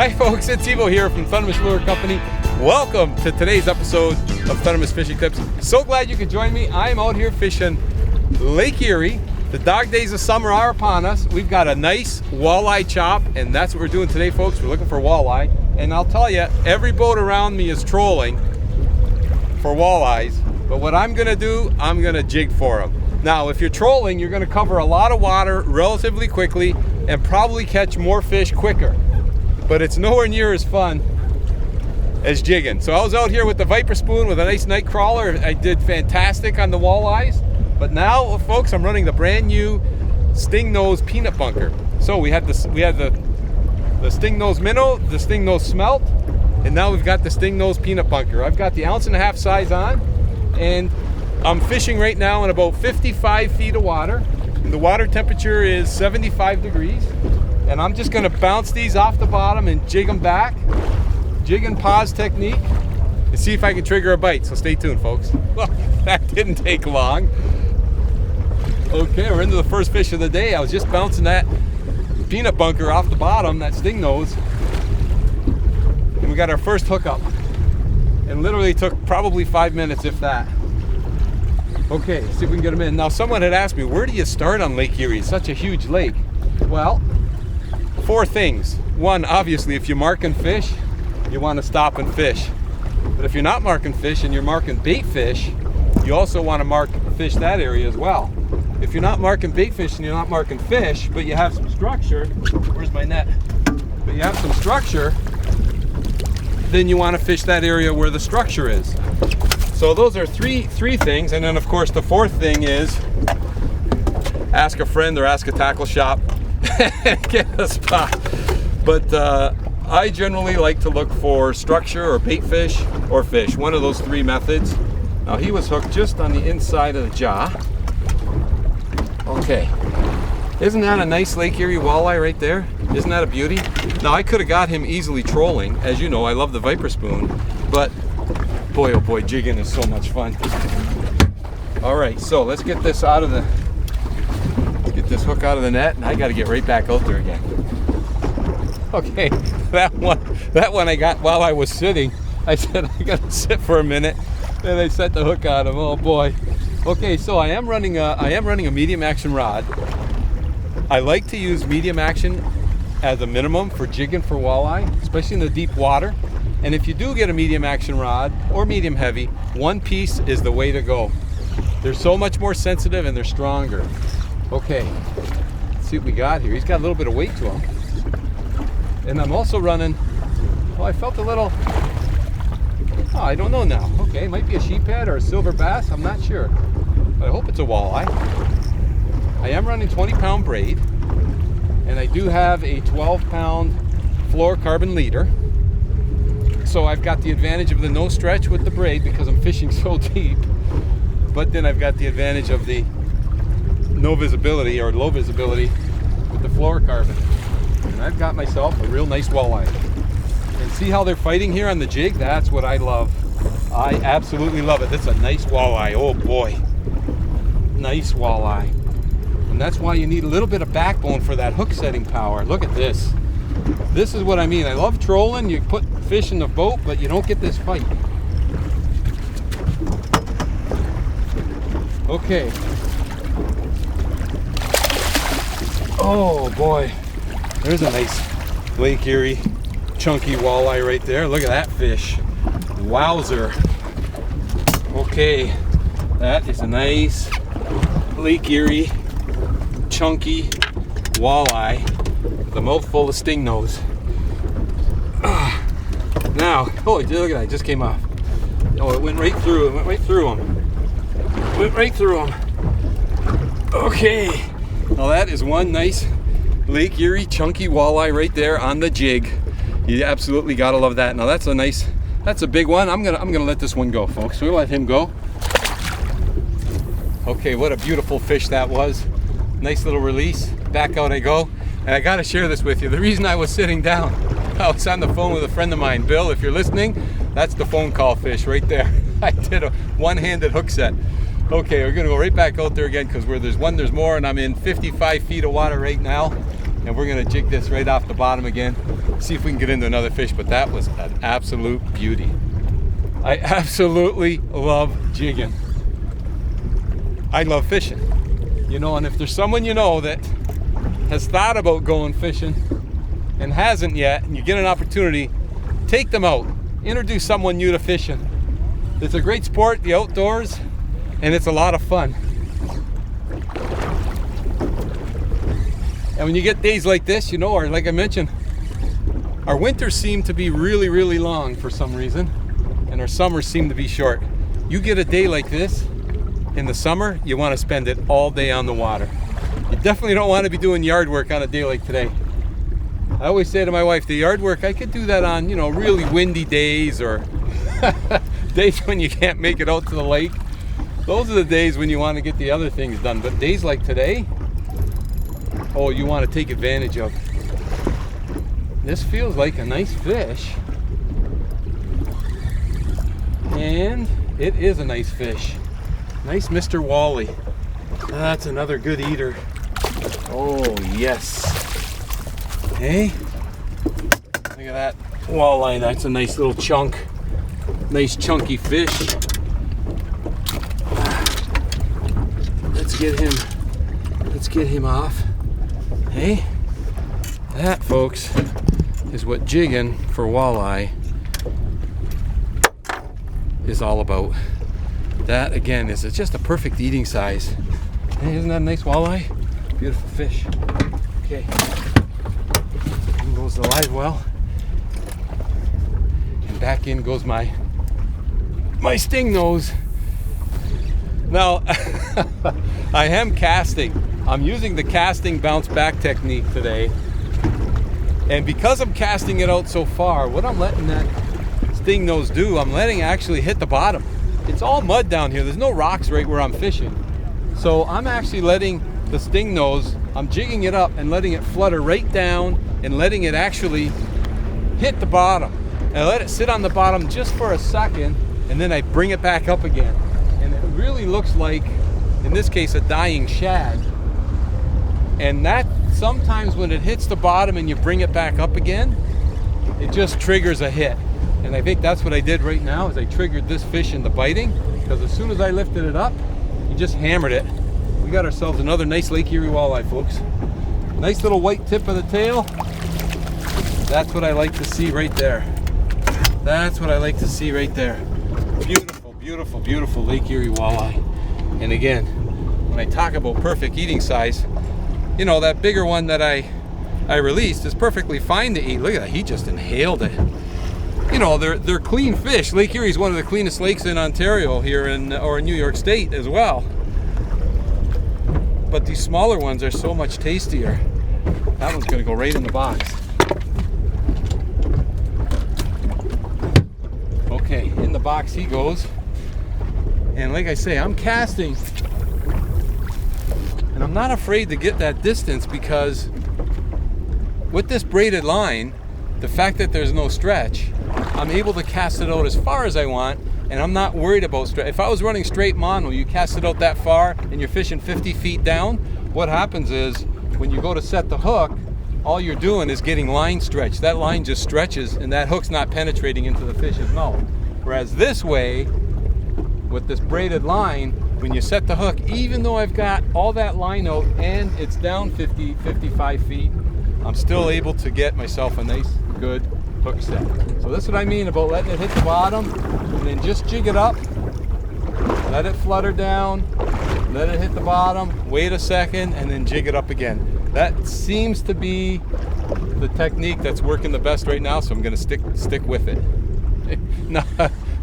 Hi folks, it's Evo here from Thundermist Lure Company. Welcome to today's episode of Thundermist Fishing Tips. So glad you could join me. I'm out here fishing Lake Erie. The dog days of summer are upon us. We've got a nice walleye chop, and that's what we're doing today, folks. We're looking for walleye. And I'll tell you, every boat around me is trolling for walleyes. But what I'm gonna do, I'm gonna jig for them. Now, if you're trolling, you're gonna cover a lot of water relatively quickly and probably catch more fish quicker. But it's nowhere near as fun as jigging. So I was out here with the Viper spoon with a nice night crawler. I did fantastic on the walleyes. But now, folks, I'm running the brand new Stingnose Peanut Bunker. So we had the Stingnose Minnow, the Stingnose Smelt, and now we've got the Stingnose Peanut Bunker. I've got the 1.5 ounce size on, and I'm fishing right now in about 55 feet of water. And the water temperature is 75 degrees. And I'm just gonna bounce these off the bottom and jig them back. Jig and pause technique, and see if I can trigger a bite. So stay tuned, folks. Well, that didn't take long. Okay, we're into the first fish of the day. I was just bouncing that peanut bunker off the bottom, that sting nose. And we got our first hookup. And literally took probably 5 minutes, if that. Okay, see if we can get them in. Now, someone had asked me, where do you start on Lake Erie? It's such a huge lake. Well, 4 things. One, obviously, if you're marking fish, you want to stop and fish. But if you're not marking fish and you're marking bait fish, you also want to fish that area as well. If you're not marking bait fish and you're not marking fish, but you have some structure, where's my net? But you have some structure, then you want to fish that area where the structure is. So those are three things. And then of course the 4th thing is ask a friend or ask a tackle shop and get a spot. But I generally like to look for structure or bait fish or fish, one of those 3 methods. Now he was hooked just on the inside of the jaw. Okay, isn't that a nice Lake Erie walleye right there? Isn't that a beauty? Now I could have got him easily trolling. As you know, I love the Viper spoon, but boy oh boy, jigging is so much fun. All right, so let's get this hook out of the net, and I got to get right back out there again. Okay, that one I got while I was sitting. I said I got to sit for a minute, and I set the hook on him. Oh boy. Okay, so I am running a medium action rod. I like to use medium action as a minimum for jigging for walleye, especially in the deep water. And if you do get a medium action rod or medium heavy, 1 piece is the way to go. They're so much more sensitive and they're stronger. Okay, let's see what we got here. He's got a little bit of weight to him. And I'm also running, well, I felt a little, oh, I don't know now. Okay, might be a sheephead or a silver bass, I'm not sure. But I hope it's a walleye. I am running 20-pound braid, and I do have a 12-pound fluorocarbon leader. So I've got the advantage of the no stretch with the braid because I'm fishing so deep. But then I've got the advantage of the no visibility or low visibility with the fluorocarbon. And I've got myself a real nice walleye. And see how they're fighting here on the jig? That's what I love. I absolutely love it. That's a nice walleye. Oh boy. Nice walleye. And that's why you need a little bit of backbone for that hook setting power. Look at this. This is what I mean. I love trolling. You put fish in the boat, but you don't get this fight. Okay. Oh boy. There's a nice Lake Erie chunky walleye right there. Look at that fish. Wowzer. Okay, that is a nice Lake Erie chunky walleye with a mouthful of sting nose. Now, oh, look at that, it just came off. Oh, it went right through. It went right through him. Went right through him. Okay, now that is one nice Lake Erie chunky walleye right there on the jig. You absolutely gotta love that. Now that's a big one. I'm gonna let this one go, folks. We'll let him go. Okay, what a beautiful fish that was. Nice little release. Back out I go. And I gotta share this with you. The reason I was sitting down, I was on the phone with a friend of mine, Bill. If you're listening, that's the phone call fish right there. I did a one-handed hook set. Okay, we're gonna go right back out there again because where there's one, there's more, and I'm in 55 feet of water right now. and we're gonna jig this right off the bottom again, see if we can get into another fish. But that was an absolute beauty. I absolutely love jigging. I love fishing, you know, and if there's someone you know that has thought about going fishing and hasn't yet, and you get an opportunity, take them out. Introduce someone new to fishing. It's a great sport, the outdoors, and it's a lot of fun. And when you get days like this, you know, or like I mentioned, our winters seem to be really, really long for some reason, and our summers seem to be short. You get a day like this in the summer, you want to spend it all day on the water. You definitely don't want to be doing yard work on a day like today. I always say to my wife, the yard work, I could do that on, you know, really windy days or days when you can't make it out to the lake. Those are the days when you want to get the other things done. But days like today, oh, you want to take advantage of. This feels like a nice fish. And it is a nice fish. Nice Mr. Wally. That's another good eater. Oh, yes. Hey, look at that walleye. That's a nice little chunk. Nice chunky fish. Let's get him off. Hey, that, folks, is what jigging for walleye is all about. That, again, is just a perfect eating size. Hey, isn't that a nice walleye? Beautiful fish. Okay. In goes the live well. And back in goes my Stingnose. Now, I am casting. I'm using the casting bounce back technique today. And because I'm casting it out so far, what I'm letting that Stingnose do, I'm letting it actually hit the bottom. It's all mud down here. There's no rocks right where I'm fishing. So I'm actually letting the Stingnose, I'm jigging it up and letting it flutter right down and letting it actually hit the bottom. And I let it sit on the bottom just for a second, and then I bring it back up again. And it really looks like, in this case, a dying shad. And that, sometimes when it hits the bottom and you bring it back up again, it just triggers a hit. And I think that's what I did right now, is I triggered this fish into biting, because as soon as I lifted it up, he just hammered it. We got ourselves another nice Lake Erie walleye, folks. Nice little white tip of the tail. That's what I like to see right there. That's what I like to see right there. Beautiful, beautiful, beautiful Lake Erie walleye. And again, when I talk about perfect eating size, you know, that bigger one that I released is perfectly fine to eat. Look at that, he just inhaled it. You know, they're clean fish. Lake Erie is one of the cleanest lakes in Ontario here or in New York State as well. But these smaller ones are so much tastier. That one's gonna go right in the box. Okay, in the box he goes. And like I say, I'm casting. And I'm not afraid to get that distance, because with this braided line, the fact that there's no stretch, I'm able to cast it out as far as I want, and I'm not worried about stretch. If I was running straight mono, you cast it out that far and you're fishing 50 feet down, what happens is when you go to set the hook, all you're doing is getting line stretch. That line just stretches and that hook's not penetrating into the fish's mouth. Whereas this way, with this braided line, when you set the hook, even though I've got all that line out and it's down 50, 55 feet, I'm still able to get myself a nice, good hook set. So that's what I mean about letting it hit the bottom and then just jig it up, let it flutter down, let it hit the bottom, wait a second, and then jig it up again. That seems to be the technique that's working the best right now, so I'm going to stick with it.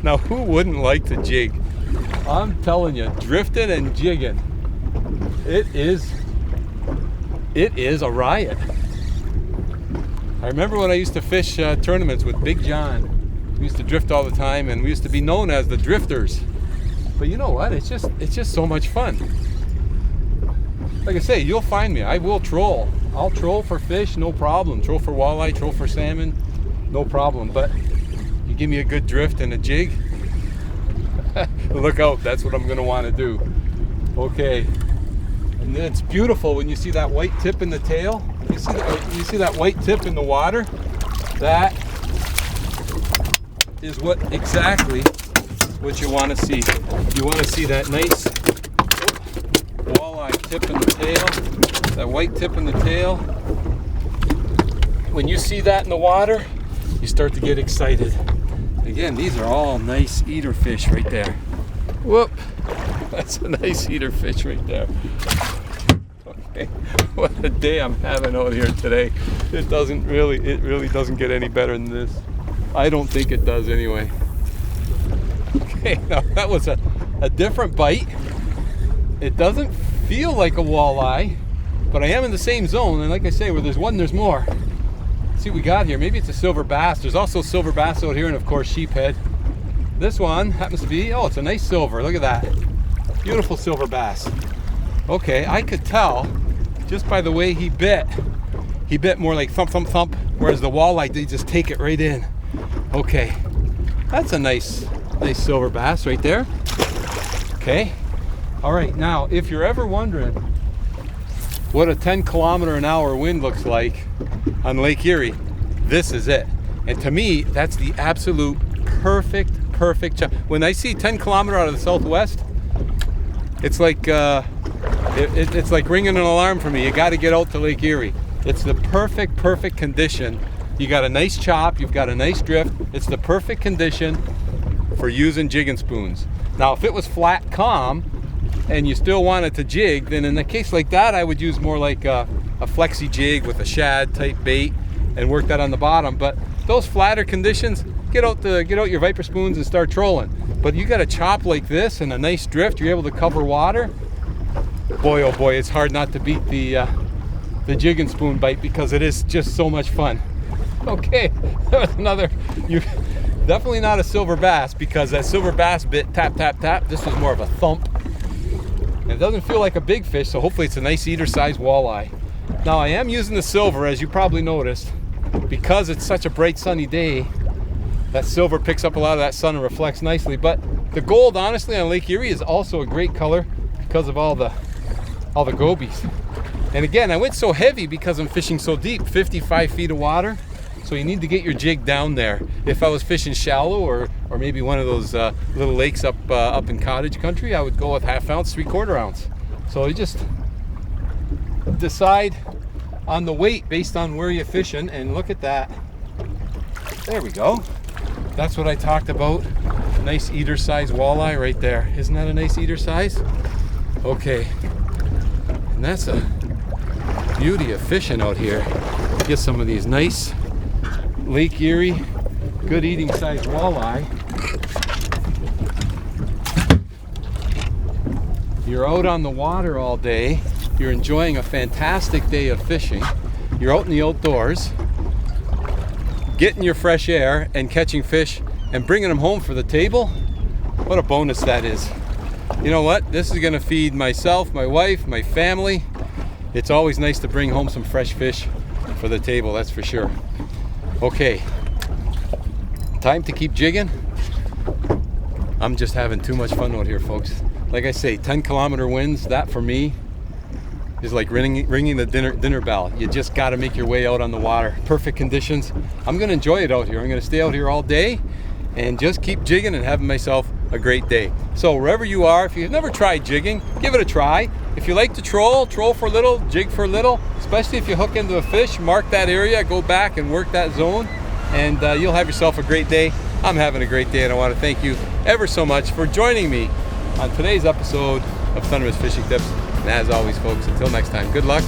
Now, who wouldn't like to jig? I'm telling you, drifting and jigging, it is a riot. I remember when I used to fish tournaments with Big John. We used to drift all the time, and we used to be known as the drifters. But you know what? It's just so much fun. Like I say, you'll find me. I will troll. I'll troll for fish, no problem. Troll for walleye, troll for salmon, no problem. But you give me a good drift and a jig, look out. That's what I'm going to want to do. Okay. And then it's beautiful when you see that white tip in the tail. You see that white tip in the water? That is exactly what you want to see. You want to see that nice walleye tip in the tail, that white tip in the tail. When you see that in the water, you start to get excited. Again, these are all nice eater fish right there. Whoop, that's a nice eater fish right there. Okay, what a day I'm having out here today. It really doesn't get any better than this. I don't think it does anyway. Okay, now that was a different bite. It doesn't feel like a walleye, but I am in the same zone, and like I say, where there's one, there's more. Let's see what we got here. Maybe it's a silver bass. There's also silver bass out here, and of course sheephead. This one happens to be, oh, it's a nice silver. Look at that. Beautiful silver bass. Okay, I could tell just by the way he bit. He bit more like thump, thump, thump, whereas the walleye, they just take it right in. Okay, that's a nice silver bass right there. Okay, all right, now if you're ever wondering what a 10-kilometer-an-hour wind looks like on Lake Erie, this is it. And to me, that's the absolute perfect when I see 10 kilometer out of the southwest, it's like it's like ringing an alarm for me. You got to get out to Lake Erie. It's the perfect condition. You got a nice chop, you've got a nice drift. It's the perfect condition for using jigging spoons. Now, if it was flat calm and you still wanted to jig, then in a case like that, I would use more like a flexi jig with a shad type bait and work that on the bottom. But those flatter conditions, get out your Viper spoons and start trolling. But you got a chop like this and a nice drift, you're able to cover water. Boy, oh boy, it's hard not to beat the jigging spoon bite, because it is just so much fun. Okay, that was another, definitely not a silver bass, because that silver bass bit tap, tap, tap. This was more of a thump. And it doesn't feel like a big fish, so hopefully it's a nice eater-sized walleye. Now, I am using the silver, as you probably noticed, because it's such a bright sunny day. That silver picks up a lot of that sun and reflects nicely. But the gold, honestly, on Lake Erie is also a great color because of all the gobies. And again, I went so heavy because I'm fishing so deep, 55 feet of water. So you need to get your jig down there. If I was fishing shallow or maybe one of those little lakes up in cottage country, I would go with 1/2 ounce, 3/4 ounce. So you just decide on the weight based on where you're fishing, and look at that. There we go. That's what I talked about. Nice eater size walleye right there. Isn't that a nice eater size? Okay. And that's a beauty of fishing out here. Get some of these nice Lake Erie, good eating size walleye. You're out on the water all day. You're enjoying a fantastic day of fishing. You're out in the outdoors, getting your fresh air and catching fish and bringing them home for the table. What a bonus that is. You know what? This is gonna feed myself, my wife, my family. It's always nice to bring home some fresh fish for the table, that's for sure. Okay, time to keep jigging. I'm just having too much fun out here, folks. Like I say, 10-kilometer winds, that for me is like ringing the dinner bell. You just got to make your way out on the water. Perfect conditions. I'm going to enjoy it out here. I'm going to stay out here all day and just keep jigging and having myself a great day. So wherever you are, if you've never tried jigging, give it a try. If you like to troll for a little, jig for a little, especially if you hook into a fish, mark that area, go back and work that zone, and you'll have yourself a great day. I'm having a great day, and I want to thank you ever so much for joining me on today's episode of Thundermist Fishing Tips. And as always, folks, until next time, good luck